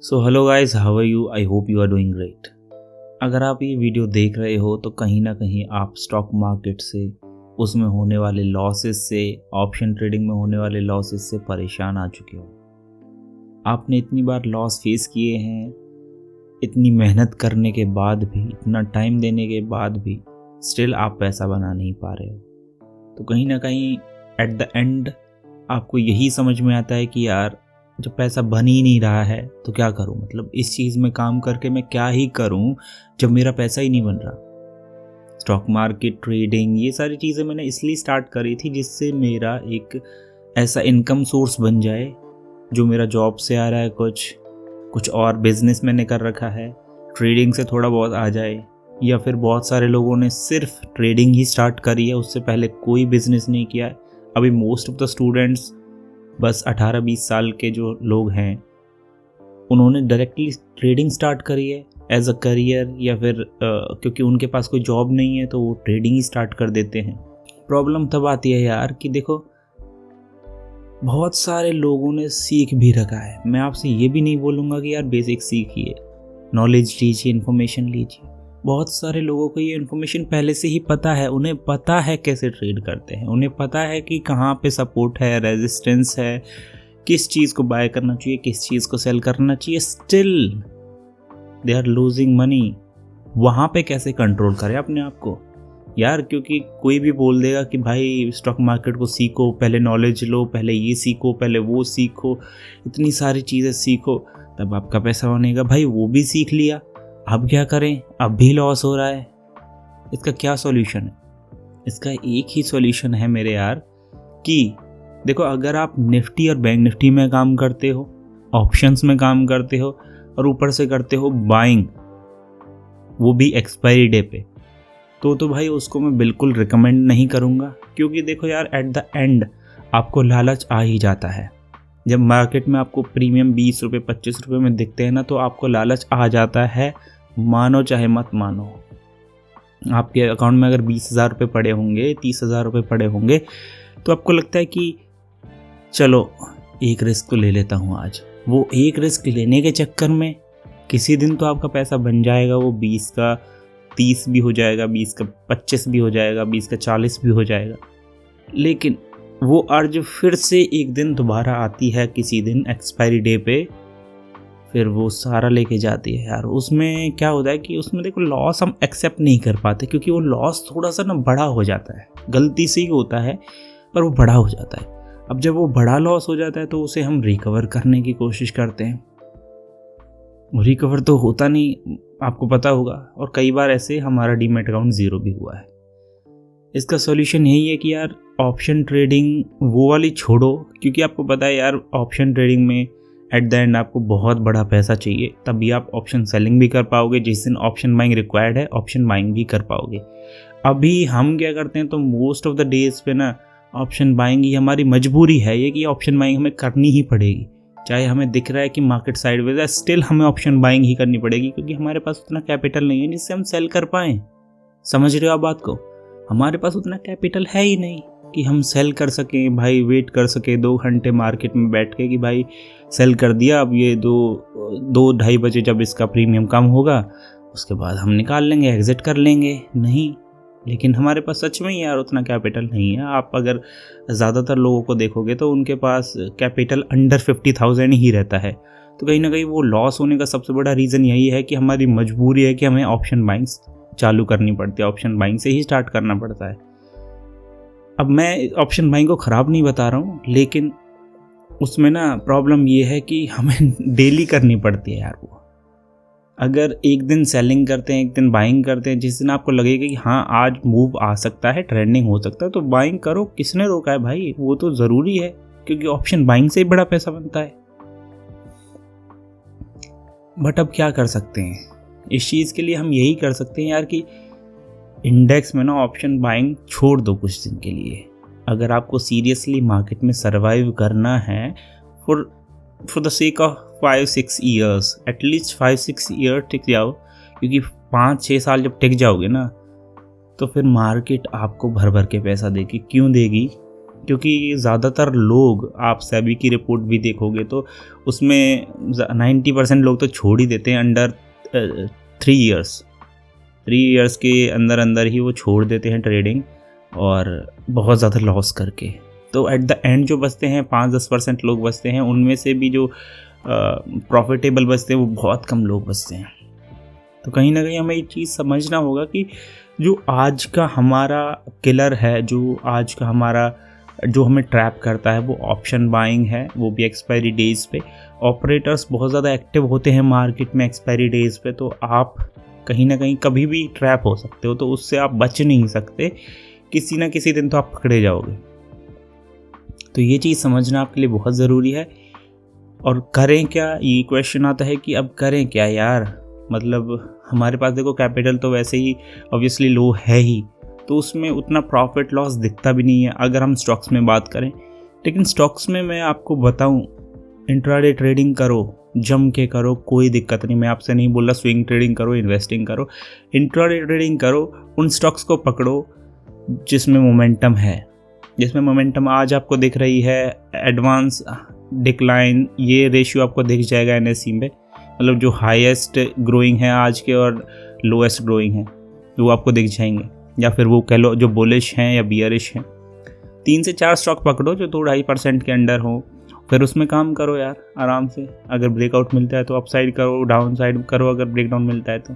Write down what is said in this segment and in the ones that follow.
So hello guys, how are you? I hope you are doing great. अगर आप ये video देख रहे हो तो कहीं ना कहीं आप स्टॉक मार्केट से, उसमें होने वाले लॉसेस से, ऑप्शन ट्रेडिंग में होने वाले लॉसेस से परेशान आ चुके हो। आपने इतनी बार लॉस फेस किए हैं, इतनी मेहनत करने के बाद भी, इतना टाइम देने के बाद भी स्टिल आप पैसा बना नहीं पा रहे हो। तो कहीं ना कहीं एट द एंड आपको यही समझ में आता है कि यार जब पैसा बन ही नहीं रहा है तो क्या करूं, मतलब इस चीज़ में काम करके मैं क्या ही करूं जब मेरा पैसा ही नहीं बन रहा। स्टॉक मार्केट, ट्रेडिंग, ये सारी चीज़ें मैंने इसलिए स्टार्ट करी थी जिससे मेरा एक ऐसा इनकम सोर्स बन जाए जो मेरा जॉब से आ रहा है, कुछ और बिजनेस मैंने कर रखा है, ट्रेडिंग से थोड़ा बहुत आ जाए। या फिर बहुत सारे लोगों ने सिर्फ ट्रेडिंग ही स्टार्ट करी है, उससे पहले कोई बिजनेस नहीं किया है। अभी मोस्ट ऑफ द स्टूडेंट्स, बस 18-20 साल के जो लोग हैं, उन्होंने डायरेक्टली ट्रेडिंग स्टार्ट करी है एज अ करियर, या फिर क्योंकि उनके पास कोई जॉब नहीं है तो वो ट्रेडिंग ही स्टार्ट कर देते हैं। प्रॉब्लम तब आती है यार कि देखो, बहुत सारे लोगों ने सीख भी रखा है। मैं आपसे ये भी नहीं बोलूँगा कि यार बेसिक सीखिए, नॉलेज लीजिए, इन्फॉर्मेशन लीजिए। बहुत सारे लोगों को ये इन्फॉर्मेशन पहले से ही पता है, उन्हें पता है कैसे ट्रेड करते हैं, उन्हें पता है कि कहाँ पे सपोर्ट है, रेजिस्टेंस है, किस चीज़ को बाय करना चाहिए, किस चीज़ को सेल करना चाहिए। Still they are losing money. वहाँ पे कैसे कंट्रोल करें अपने आप को यार? क्योंकि कोई भी बोल देगा कि भाई स्टॉक मार्केट को सीखो, पहले नॉलेज लो, पहले ये सीखो, पहले वो सीखो, इतनी सारी चीज़ें सीखो तब आपका पैसा बनेगा। भाई वो भी सीख लिया, अब क्या करें? अब भी लॉस हो रहा है। इसका क्या सॉल्यूशन है? इसका एक ही सॉल्यूशन है मेरे यार, कि देखो, अगर आप निफ्टी और बैंक निफ्टी में काम करते हो, ऑप्शंस में काम करते हो, और ऊपर से करते हो बाइंग, वो भी एक्सपायरी डे पे, तो भाई उसको मैं बिल्कुल रिकमेंड नहीं करूँगा। क्योंकि देखो यार, एट द एंड आपको लालच आ ही जाता है। जब मार्केट में आपको प्रीमियम 20 रुपये 25 रुपये में दिखते हैं ना, तो आपको लालच आ जाता है, मानो चाहे मत मानो। आपके अकाउंट में अगर 20,000 रुपये पड़े होंगे, 30,000 रुपये पड़े होंगे, तो आपको लगता है कि चलो एक रिस्क तो ले लेता हूँ आज। वो एक रिस्क लेने के चक्कर में किसी दिन तो आपका पैसा बन जाएगा, वो 20 का 30 भी हो जाएगा, 20 का 25 भी हो जाएगा, 20 का 40 भी हो जाएगा। लेकिन वो अर्ज फिर से एक दिन दोबारा आती है, किसी दिन एक्सपायरी डे पे, फिर वो सारा लेके जाती है यार। उसमें क्या होता है कि उसमें देखो, लॉस हम एक्सेप्ट नहीं कर पाते, क्योंकि वो लॉस थोड़ा सा ना बड़ा हो जाता है। गलती से ही होता है पर वो बड़ा हो जाता है। अब जब वो बड़ा लॉस हो जाता है तो उसे हम रिकवर करने की कोशिश करते हैं, रिकवर तो होता नहीं, आपको पता होगा। और कई बार ऐसे हमारा डीमैट अकाउंट ज़ीरो भी हुआ है। इसका सॉल्यूशन यही है कि यार ऑप्शन ट्रेडिंग वो वाली छोड़ो, क्योंकि आपको पता है यार, ऑप्शन ट्रेडिंग में एट द एंड आपको बहुत बड़ा पैसा चाहिए, तभी आप ऑप्शन सेलिंग भी कर पाओगे। जिस दिन ऑप्शन बाइंग रिक्वायर्ड है, ऑप्शन बाइंग भी कर पाओगे। अभी हम क्या करते हैं, तो मोस्ट ऑफ द डेज पे ना ऑप्शन बाइंग ही हमारी मजबूरी है, ये कि ऑप्शन बाइंग हमें करनी ही पड़ेगी। चाहे हमें दिख रहा है कि मार्केट साइडवेज है, स्टिल हमें ऑप्शन बाइंग ही करनी पड़ेगी, क्योंकि हमारे पास उतना कैपिटल नहीं है जिससे हम सेल कर पाएँ। समझ रहे हो आप बात को? हमारे पास उतना कैपिटल है ही नहीं कि हम सेल कर सकें। भाई वेट कर सके 2 घंटे मार्केट में बैठ के कि भाई सेल कर दिया, अब ये 2-2:30 बजे जब इसका प्रीमियम कम होगा उसके बाद हम निकाल लेंगे, एग्जिट कर लेंगे। नहीं, लेकिन हमारे पास सच में यार उतना कैपिटल नहीं है। आप अगर ज़्यादातर लोगों को देखोगे तो उनके पास कैपिटल अंडर 50,000 ही रहता है। तो कहीं ना कहीं वो लॉस होने का सबसे बड़ा रीज़न यही है कि हमारी मजबूरी है कि हमें ऑप्शन बाइंग्स चालू करनी पड़ती है, ऑप्शन बाइंग से ही स्टार्ट करना पड़ता है। अब मैं ऑप्शन बाइंग को ख़राब नहीं बता रहा हूँ, लेकिन उसमें ना प्रॉब्लम ये है कि हमें डेली करनी पड़ती है यार। वो अगर एक दिन सेलिंग करते हैं, एक दिन बाइंग करते हैं, जिस दिन आपको लगेगा कि हाँ आज मूव आ सकता है, ट्रेंडिंग हो सकता है, तो बाइंग करो। किसने रोका है भाई? वो तो ज़रूरी है, क्योंकि ऑप्शन बाइंग से ही बड़ा पैसा बनता है। बट अब क्या कर सकते हैं? इस चीज़ के लिए हम यही कर सकते हैं यार कि इंडेक्स में ना ऑप्शन बाइंग छोड़ दो कुछ दिन के लिए। अगर आपको सीरियसली मार्केट में सर्वाइव करना है, for the sake of 5-6 years, at least 5-6 year टिक जाओ, क्योंकि 5-6 साल जब टिक जाओगे ना, तो फिर मार्केट आपको भर भर के पैसा देगी। क्यों देगी? क्योंकि ज़्यादातर लोग, आप सेबी की रिपोर्ट भी देखोगे तो उसमें 90% लोग तो छोड़ ही देते हैं अंडर 3 ईयर्स के अंदर अंदर ही वो छोड़ देते हैं ट्रेडिंग, और बहुत ज़्यादा लॉस करके। तो एट द एंड जो बचते हैं 5-10% लोग बचते हैं, उनमें से भी जो प्रॉफिटेबल बचते हैं वो बहुत कम लोग बचते हैं। तो कहीं ना कहीं हमें ये चीज़ समझना होगा कि जो आज का हमारा किलर है, जो आज का हमारा जो हमें ट्रैप करता है, वो ऑप्शन बाइंग है, वो भी एक्सपायरी डेज पे। ऑपरेटर्स बहुत ज़्यादा एक्टिव होते हैं मार्केट में एक्सपायरी डेज पे, तो आप कहीं ना कहीं कभी भी ट्रैप हो सकते हो, तो उससे आप बच नहीं सकते, किसी ना किसी दिन तो आप पकड़े जाओगे। तो ये चीज़ समझना आपके लिए बहुत ज़रूरी है। और करें क्या, ये क्वेश्चन आता है कि अब करें क्या यार, मतलब हमारे पास देखो कैपिटल तो वैसे ही ऑब्वियसली लो है ही, तो उसमें उतना प्रॉफिट लॉस दिखता भी नहीं है अगर हम स्टॉक्स में बात करें। लेकिन स्टॉक्स में मैं आपको बताऊं, इंट्राडे ट्रेडिंग करो, जम के करो, कोई दिक्कत नहीं। मैं आपसे नहीं बोल रहा स्विंग ट्रेडिंग करो, इन्वेस्टिंग करो, इंट्राडे ट्रेडिंग करो। उन स्टॉक्स को पकड़ो जिसमें मोमेंटम है, जिसमें मोमेंटम आज आपको दिख रही है, एडवांस डिक्लाइन, ये रेशियो आपको दिख जाएगा NSE में, मतलब जो हाईएस्ट ग्रोइंग है आज के और लोएस्ट ग्रोइंग है वो आपको दिख जाएंगे, या फिर वो कह लो जो बुलिश हैं या बियरिश हैं। 3 से 4 स्टॉक पकड़ो जो 2-2.5% के अंडर हो, फिर उसमें काम करो यार आराम से। अगर ब्रेकआउट मिलता है तो अपसाइड करो, डाउन साइड करो अगर ब्रेकडाउन मिलता है तो।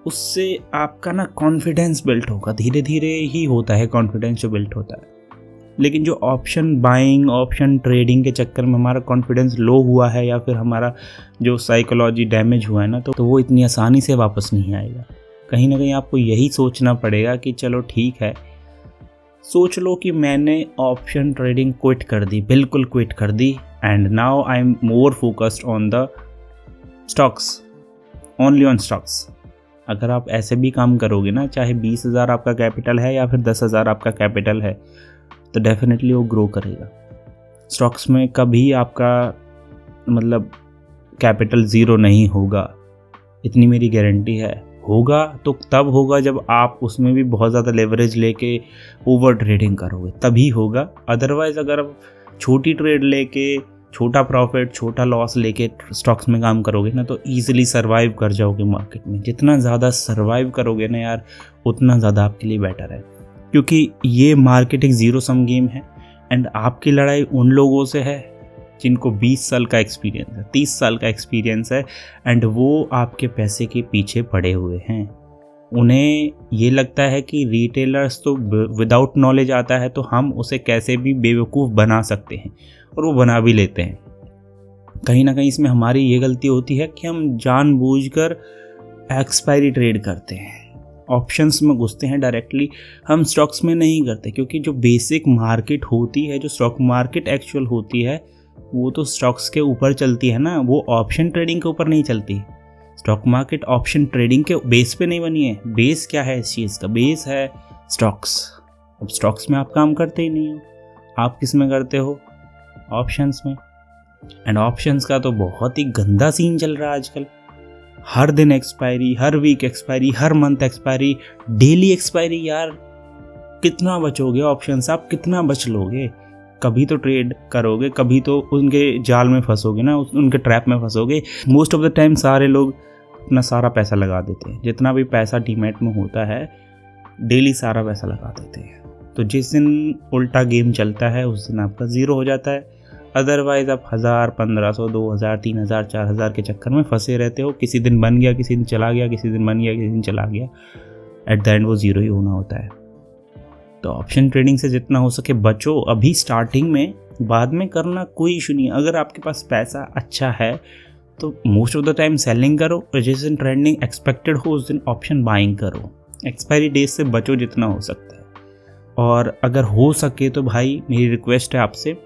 उससे आपका ना कॉन्फिडेंस बिल्ट होगा, धीरे धीरे ही होता है कॉन्फिडेंस जो बिल्ट होता है। लेकिन जो ऑप्शन बाइंग, ऑप्शन ट्रेडिंग के चक्कर में हमारा कॉन्फिडेंस लो हुआ है, या फिर हमारा जो साइकोलॉजी डैमेज हुआ है ना, तो वो इतनी आसानी से वापस नहीं आएगा। कहीं ना कहीं आपको यही सोचना पड़ेगा कि चलो ठीक है, सोच लो कि मैंने ऑप्शन ट्रेडिंग क्विट कर दी, बिल्कुल क्विट कर दी, and now I am more focused on the stocks, only on stocks. अगर आप ऐसे भी काम करोगे ना, चाहे 20,000 आपका कैपिटल है या फिर 10,000 आपका कैपिटल है, तो डेफिनेटली वो ग्रो करेगा। स्टॉक्स में कभी आपका मतलब कैपिटल ज़ीरो नहीं होगा, इतनी मेरी गारंटी है। होगा तो तब होगा जब आप उसमें भी बहुत ज़्यादा लेवरेज लेके ओवर ट्रेडिंग करोगे, तभी होगा। अदरवाइज़ अगर आप छोटी ट्रेड लेके, छोटा प्रॉफिट छोटा लॉस लेके स्टॉक्स में काम करोगे ना, तो ईजिली सर्वाइव कर जाओगे मार्केट में। जितना ज़्यादा सर्वाइव करोगे ना यार, उतना ज़्यादा आपके लिए बेटर है, क्योंकि ये मार्केट एक ज़ीरो सम गेम है। एंड आपकी लड़ाई उन लोगों से है जिनको 20 साल का एक्सपीरियंस है, 30 साल का एक्सपीरियंस है, एंड वो आपके पैसे के पीछे पड़े हुए हैं। उन्हें ये लगता है कि रिटेलर्स तो विदाउट नॉलेज आता है, तो हम उसे कैसे भी बेवकूफ़ बना सकते हैं, और वो बना भी लेते हैं। कहीं ना कहीं इसमें हमारी ये गलती होती है कि हम जानबूझकर एक्सपायरी ट्रेड करते हैं, ऑप्शंस में घुसते हैं डायरेक्टली, हम स्टॉक्स में नहीं करते। क्योंकि जो बेसिक मार्केट होती है, जो स्टॉक मार्केट एक्चुअल होती है, वो तो स्टॉक्स के ऊपर चलती है ना, वो ऑप्शन ट्रेडिंग के ऊपर नहीं चलती। स्टॉक मार्केट ऑप्शन ट्रेडिंग के बेस पे नहीं बनी है। बेस क्या है इस चीज़ का? बेस है स्टॉक्स। अब स्टॉक्स में आप काम करते ही नहीं हो, आप किस में करते हो? ऑप्शंस में। एंड ऑप्शंस का तो बहुत ही गंदा सीन चल रहा है आजकल। हर दिन एक्सपायरी, हर वीक एक्सपायरी, हर मंथ एक्सपायरी, डेली एक्सपायरी। यार कितना बचोगे ऑप्शंस, आप कितना बच लोगे? कभी तो ट्रेड करोगे, कभी तो उनके जाल में फंसोगे ना, उनके ट्रैप में फंसोगे। मोस्ट ऑफ द टाइम सारे लोग अपना सारा पैसा लगा देते हैं, जितना भी पैसा डीमैट में होता है डेली सारा पैसा लगा देते हैं। तो जिस दिन उल्टा गेम चलता है उस दिन आपका ज़ीरो हो जाता है। अदरवाइज़ आप 1000, 1500, 2000, 3000, 4000 के चक्कर में फंसे रहते हो। किसी दिन बन गया, किसी दिन चला गया, किसी दिन बन गया, किसी दिन चला गया। एट द एंड वो ज़ीरो ही होना होता है। तो ऑप्शन ट्रेडिंग से जितना हो सके बचो अभी स्टार्टिंग में, बाद में करना कोई इशू नहीं। अगर आपके पास पैसा अच्छा है तो most of the time selling करो, और जिस दिन ट्रेंडिंग एक्सपेक्टेड हो उस दिन ऑप्शन बाइंग करो। एक्सपायरी डेज से बचो जितना हो सकता है। और अगर हो सके तो भाई मेरी रिक्वेस्ट है आपसे,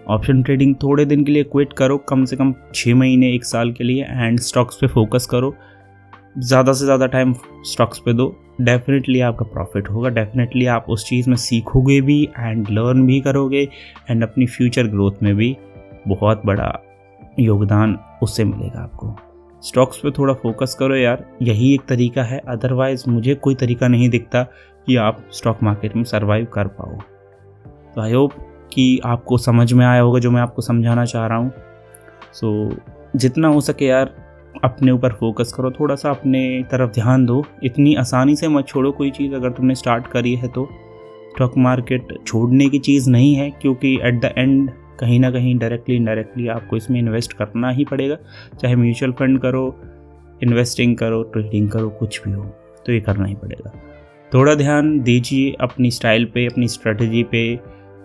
ऑप्शन ट्रेडिंग थोड़े दिन के लिए क्विट करो, कम से कम 6 महीने 1 साल के लिए, एंड स्टॉक्स पे फोकस करो। ज़्यादा से ज़्यादा टाइम स्टॉक्स पे दो। डेफिनेटली आपका प्रॉफिट होगा, डेफिनेटली आप उस चीज़ में सीखोगे भी एंड लर्न भी करोगे, एंड अपनी फ्यूचर ग्रोथ में भी बहुत बड़ा योगदान उससे मिलेगा आपको। स्टॉक्स पे थोड़ा फोकस करो यार, यही एक तरीका है। अदरवाइज़ मुझे कोई तरीका नहीं दिखता कि आप स्टॉक मार्केट में सर्वाइव कर पाओ। तो आई होप कि आपको समझ में आया होगा जो मैं आपको समझाना चाह रहा हूँ। सो जितना हो सके यार अपने ऊपर फोकस करो, थोड़ा सा अपने तरफ ध्यान दो। इतनी आसानी से मत छोड़ो कोई चीज़। अगर तुमने स्टार्ट करी है तो स्टॉक मार्केट छोड़ने की चीज़ नहीं है, क्योंकि एट द एंड कहीं ना कहीं डायरेक्टली इनडायरेक्टली आपको इसमें इन्वेस्ट करना ही पड़ेगा। चाहे म्यूचुअल फंड करो, इन्वेस्टिंग करो, ट्रेडिंग करो, कुछ भी हो तो ये करना ही पड़ेगा। थोड़ा ध्यान दीजिए अपनी स्टाइल पे, अपनी स्ट्रेटजी पे,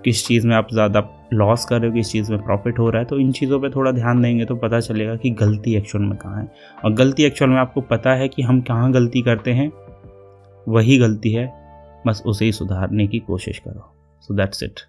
किस चीज़ में आप ज़्यादा लॉस कर रहे हो, किस चीज़ में प्रॉफिट हो रहा है। तो इन चीज़ों पे थोड़ा ध्यान देंगे तो पता चलेगा कि गलती एक्चुअल में कहाँ है। और गलती एक्चुअल में आपको पता है कि हम कहाँ गलती करते हैं, वही गलती है, बस उसे ही सुधारने की कोशिश करो। So that's it.